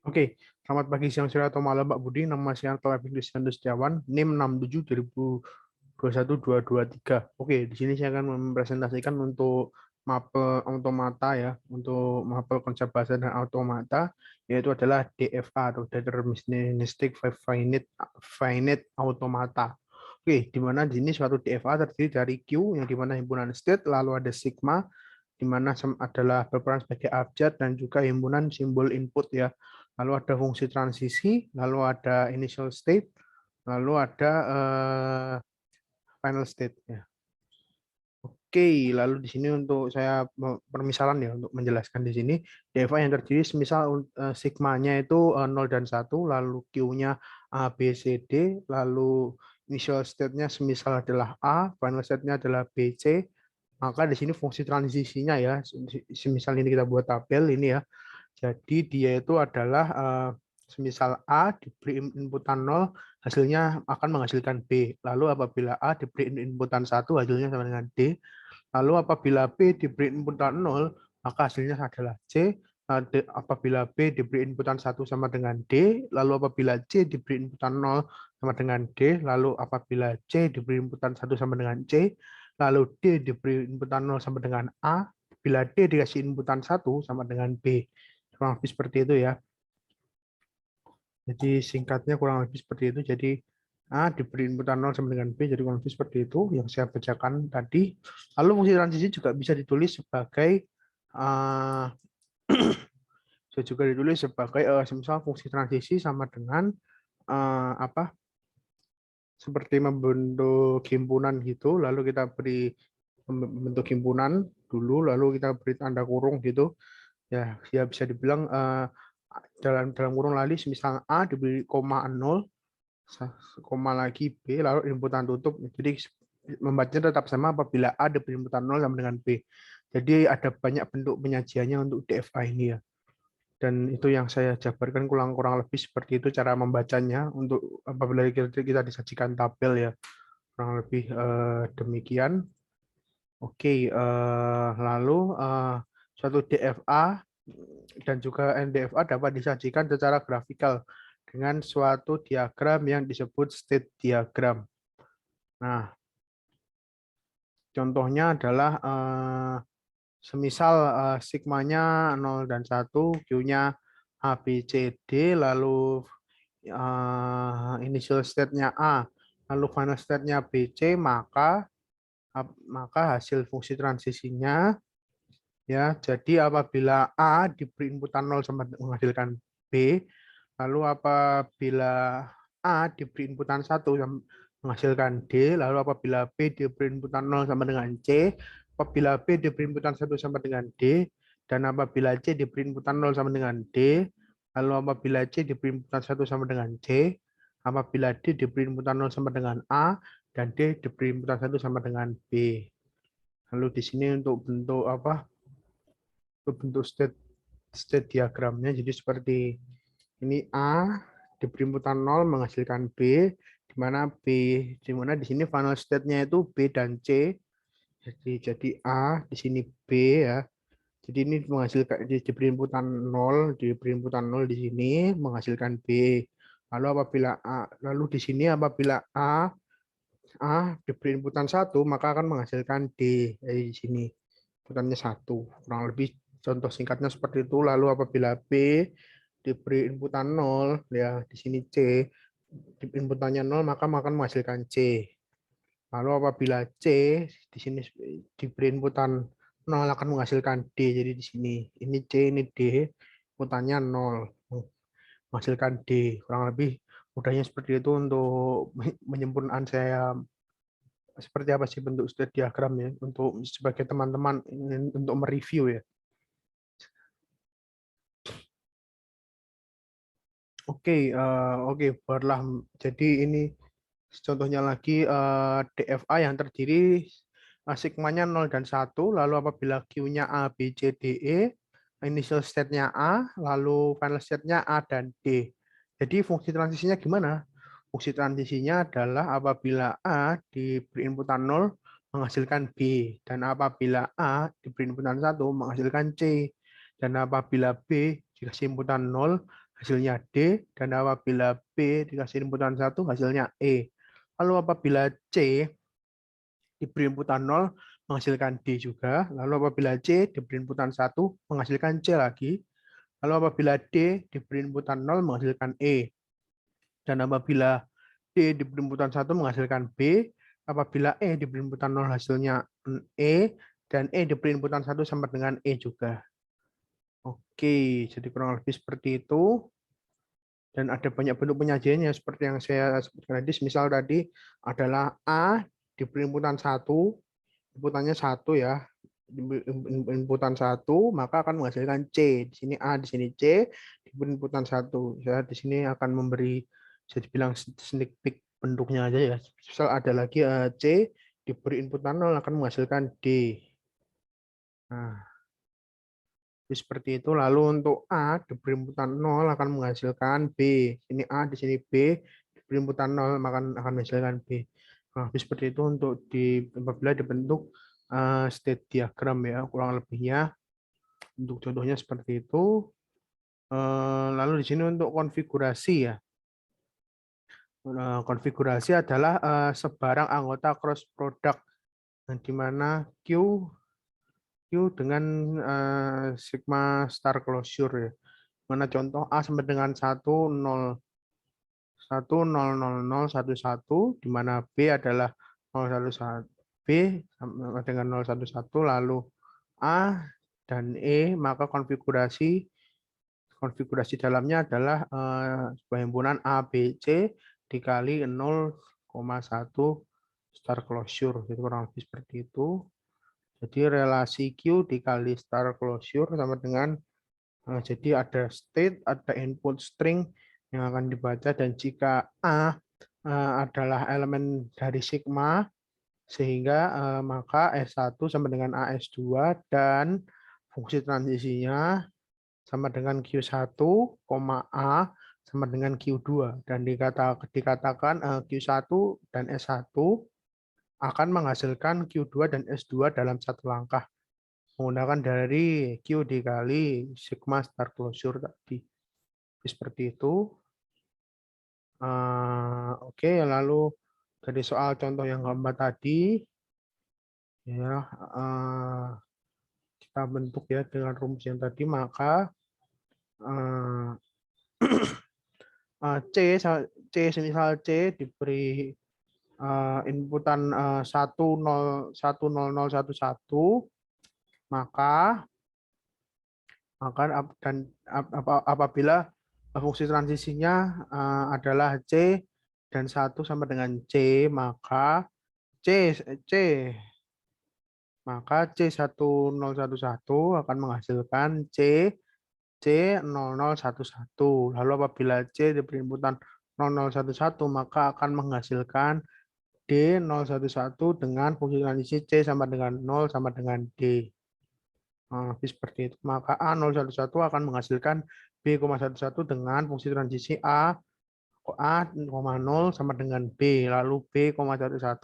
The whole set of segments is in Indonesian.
Oke, selamat pagi, siang, sore, atau malam, Pak Budi. Nama saya Kelvin Kristianto Setiawan, NIM 67 2021-223. Oke, di sini saya akan mempresentasikan untuk mapel automata ya, untuk mapel konsep bahasa dan automata, yaitu adalah DFA atau Deterministic Finite Automata. Oke, di mana di sini suatu DFA terdiri dari Q, yang di mana himpunan state, lalu ada sigma, di mana adalah berperan sebagai abjad dan juga himpunan simbol input ya. Lalu ada fungsi transisi, lalu ada initial state, lalu ada final state ya. Oke, lalu di sini untuk saya permisalan ya untuk menjelaskan di sini DFA yang terdiri semisal sigmanya itu 0 dan 1, lalu Q-nya A, B, C, D, lalu initial state-nya semisal adalah A, final state-nya adalah B, C, maka di sini fungsi transisinya ya, semisal ini kita buat tabel ini ya. Jadi dia itu adalah semisal A diberi inputan 0, hasilnya akan menghasilkan B. Lalu apabila A diberi inputan 1, hasilnya sama dengan D. Lalu apabila B diberi inputan 0, maka hasilnya adalah C. Apabila B diberi inputan 1 sama dengan D, lalu apabila C diberi inputan 0 sama dengan D, lalu apabila C diberi inputan 1 sama dengan C, lalu D diberi inputan 0 sama dengan A, bila D dikasih inputan 1 sama dengan B. Kurang lebih seperti itu ya. Jadi singkatnya kurang lebih seperti itu. Jadi A diberi inputan 0 sama dengan B, jadi kurang lebih seperti itu yang saya bacakan tadi. Lalu fungsi transisi juga bisa ditulis sebagai juga ditulis sebagai misal fungsi transisi sama dengan apa? Seperti membentuk himpunan gitu, lalu kita beri membentuk himpunan dulu, lalu kita beri tanda kurung gitu. Ya, ya bisa dibilang dalam kurung lali misal A diberi koma 0, koma lagi B, lalu inputan tutup. Jadi membacanya tetap sama apabila A diberi inputan 0 sama dengan B. Jadi ada banyak bentuk penyajiannya untuk DFA ini ya. Dan itu yang saya jabarkan kurang lebih seperti itu cara membacanya untuk apabila kita disajikan tabel ya. Kurang lebih demikian. Oke, lalu suatu DFA dan juga NDFA dapat disajikan secara grafikal dengan suatu diagram yang disebut state diagram. Nah, contohnya adalah semisal sigmanya 0 dan 1, Q-nya A, B, C, D, lalu initial state-nya A, lalu final state-nya B, C, maka hasil fungsi transisinya ya, jadi apabila A diberi inputan 0 sama menghasilkan B, lalu apabila A diberi inputan 1 sama menghasilkan D, lalu apabila B diberi inputan 0 sama dengan C, apabila B diberi inputan 1 sama dengan D, dan apabila C diberi inputan 0 sama dengan D, lalu apabila C diberi inputan 1 sama dengan C, apabila D diberi inputan 0 sama dengan A, dan D diberi inputan 1 sama dengan B. Lalu di sini untuk bentuk apa? Bentuk state diagramnya jadi seperti ini. A diberi inputan 0 menghasilkan B, di mana di sini final state-nya itu B dan C. Jadi A di sini B ya. Jadi ini menghasilkan diberi inputan 0, diberi inputan 0 di sini menghasilkan B. Lalu di sini apabila A diberi inputan 1 maka akan menghasilkan D. Jadi di sini inputannya 1. Kurang lebih contoh singkatnya seperti itu. Lalu apabila B diberi inputan 0 ya di sini C, inputannya 0 maka akan menghasilkan C. Lalu apabila C di sini diberi inputan 0 akan menghasilkan D. Jadi di sini ini C, ini D, inputannya 0 menghasilkan D. Kurang lebih mudahnya seperti itu untuk menyempurnakan saya seperti apa sih bentuk state diagram ya untuk sebagai teman-teman untuk mereview ya. Oke, barulah jadi ini contohnya lagi DFA yang terdiri sigmanya 0 dan 1, lalu apabila Q-nya A, B, C, D, E, initial state-nya A, lalu final state-nya A dan D. Jadi fungsi transisinya gimana? Fungsi transisinya adalah apabila A diberi inputan 0 menghasilkan B, dan apabila A diberi inputan 1 menghasilkan C, dan apabila B dikasih inputan 0 hasilnya D, dan apabila B dikasih inputan 1, hasilnya E. Lalu apabila C diberi inputan 0, menghasilkan D juga. Lalu apabila C diberi inputan 1, menghasilkan C lagi. Lalu apabila D diberi inputan 0, menghasilkan E. Dan apabila D diberi inputan 1, menghasilkan B. Apabila E diberi inputan 0, hasilnya E. Dan E diberi inputan 1 sama dengan E juga. Oke, jadi kurang lebih seperti itu. Dan ada banyak bentuk penyajiannya seperti yang saya sebutkan tadi. Misal tadi adalah A diberi inputan 1, inputannya 1 ya. Inputan 1, maka akan menghasilkan C. Di sini A, di sini C, diberi inputan 1. Saya di sini akan memberi, bisa dibilang sneak peek bentuknya aja ya. Misal ada lagi C diberi inputan 0 akan menghasilkan D. Nah, seperti itu. Lalu untuk A diberi inputan 0 akan menghasilkan B. Ini A, di sini B, diberi inputan 0 maka akan menghasilkan B. Nah, seperti itu untuk apabila dibentuk state diagram ya, kurang lebihnya. Untuk contohnya seperti itu. Lalu di sini untuk konfigurasi ya. Konfigurasi adalah sebarang anggota cross product, di mana Q dengan sigma star closure ya. Mana contoh A sama dengan 1, 0, 1, 0, 0, 0, 1, 1, di mana B adalah 0, 1, 1, B sama dengan 0, 1, 1, lalu A dan E, maka konfigurasi dalamnya adalah sebuah himpunan A, B, C dikali 0,1 star closure. Jadi kurang lebih seperti itu. Jadi relasi Q dikali star closure sama dengan jadi ada state, ada input string yang akan dibaca, dan jika A adalah elemen dari sigma, sehingga maka S1 sama dengan AS2 dan fungsi transisinya sama dengan Q1, A sama dengan Q2, dan dikatakan Q1 dan S1 akan menghasilkan Q2 dan S2 dalam satu langkah menggunakan dari Q dikali sigma star closure tadi. Seperti itu. Oke, lalu dari soal contoh yang keempat tadi, ya kita bentuk ya dengan rumus yang tadi, maka C misal C diberi inputan 10011, maka apabila fungsi transisinya adalah C dan 1 sama dengan C, maka C C1011 akan menghasilkan C0011. Lalu apabila C diberi inputan 0011, maka akan menghasilkan D011 dengan fungsi transisi C sama dengan 0 sama dengan D. Seperti itu. Maka A011 akan menghasilkan B,11 dengan fungsi transisi A,0 sama dengan B. Lalu B,11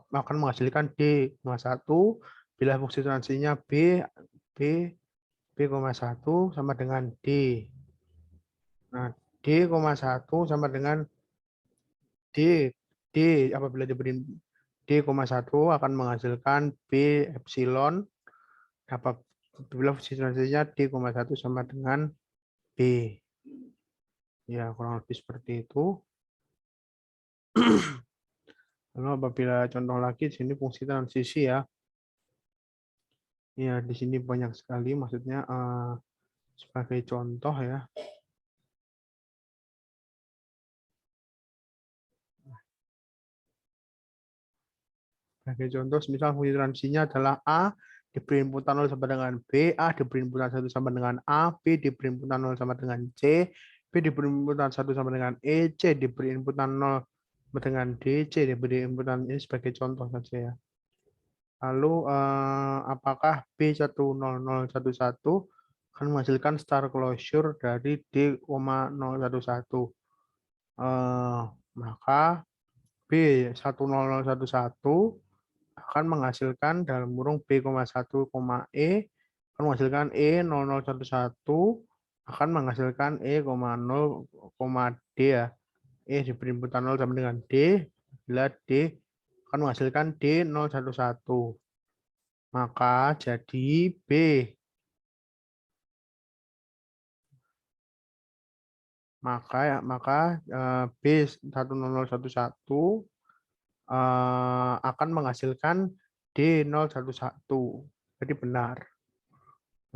akan menghasilkan D,1 bila fungsi transisinya B,1 sama dengan D. Nah, D,1 sama dengan D. Apabila diberi D,1 akan menghasilkan B epsilon. Apabila fungsi transisinya D,1 sama dengan B. Ya, kurang lebih seperti itu. Lalu apabila contoh lagi di sini fungsi transisi ya. Ya, di sini banyak sekali, maksudnya sebagai contoh ya. Sebagai contoh, misal fungsi transisinya adalah A diberi inputan 0 sama dengan B, A diberi inputan 1 sama dengan A, B diberi inputan 0 sama dengan C, B diberi inputan 1 sama dengan E, C diberi inputan 0 sama dengan D, C diberi inputan, ini sebagai contoh saja ya. Lalu apakah B10011 akan menghasilkan star closure dari D,011? Maka B10011 akan menghasilkan dalam kurung B,1, E akan menghasilkan E0011 akan menghasilkan E, 0, D ya. E diberi inputan 0 sama dengan D, bila D akan menghasilkan D011. Maka jadi B. Maka B10011 akan menghasilkan D011. Jadi benar.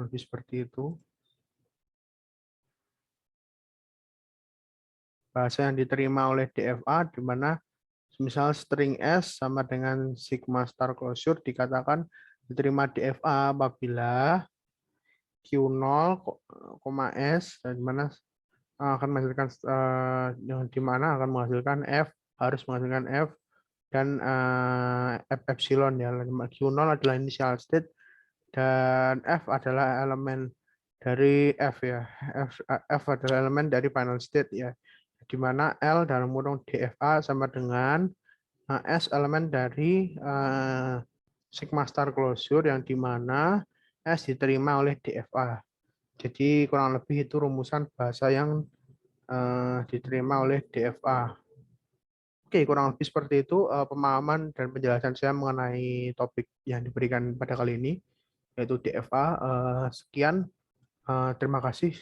Lebih seperti itu. Bahasa yang diterima oleh DFA di mana misal string S sama dengan sigma star closure dikatakan diterima DFA apabila Q0, S dan di mana akan menghasilkan yang di mana akan menghasilkan F, harus menghasilkan F dan F epsilon ya. Q0 adalah initial state dan F adalah elemen dari F ya. F adalah elemen dari final state ya. Di mana L dalam kurung DFA sama dengan S elemen dari sigma star closure yang di mana S diterima oleh DFA. Jadi kurang lebih itu rumusan bahasa yang diterima oleh DFA. Oke, kurang lebih seperti itu pemahaman dan penjelasan saya mengenai topik yang diberikan pada kali ini, yaitu DFA. Sekian, terima kasih.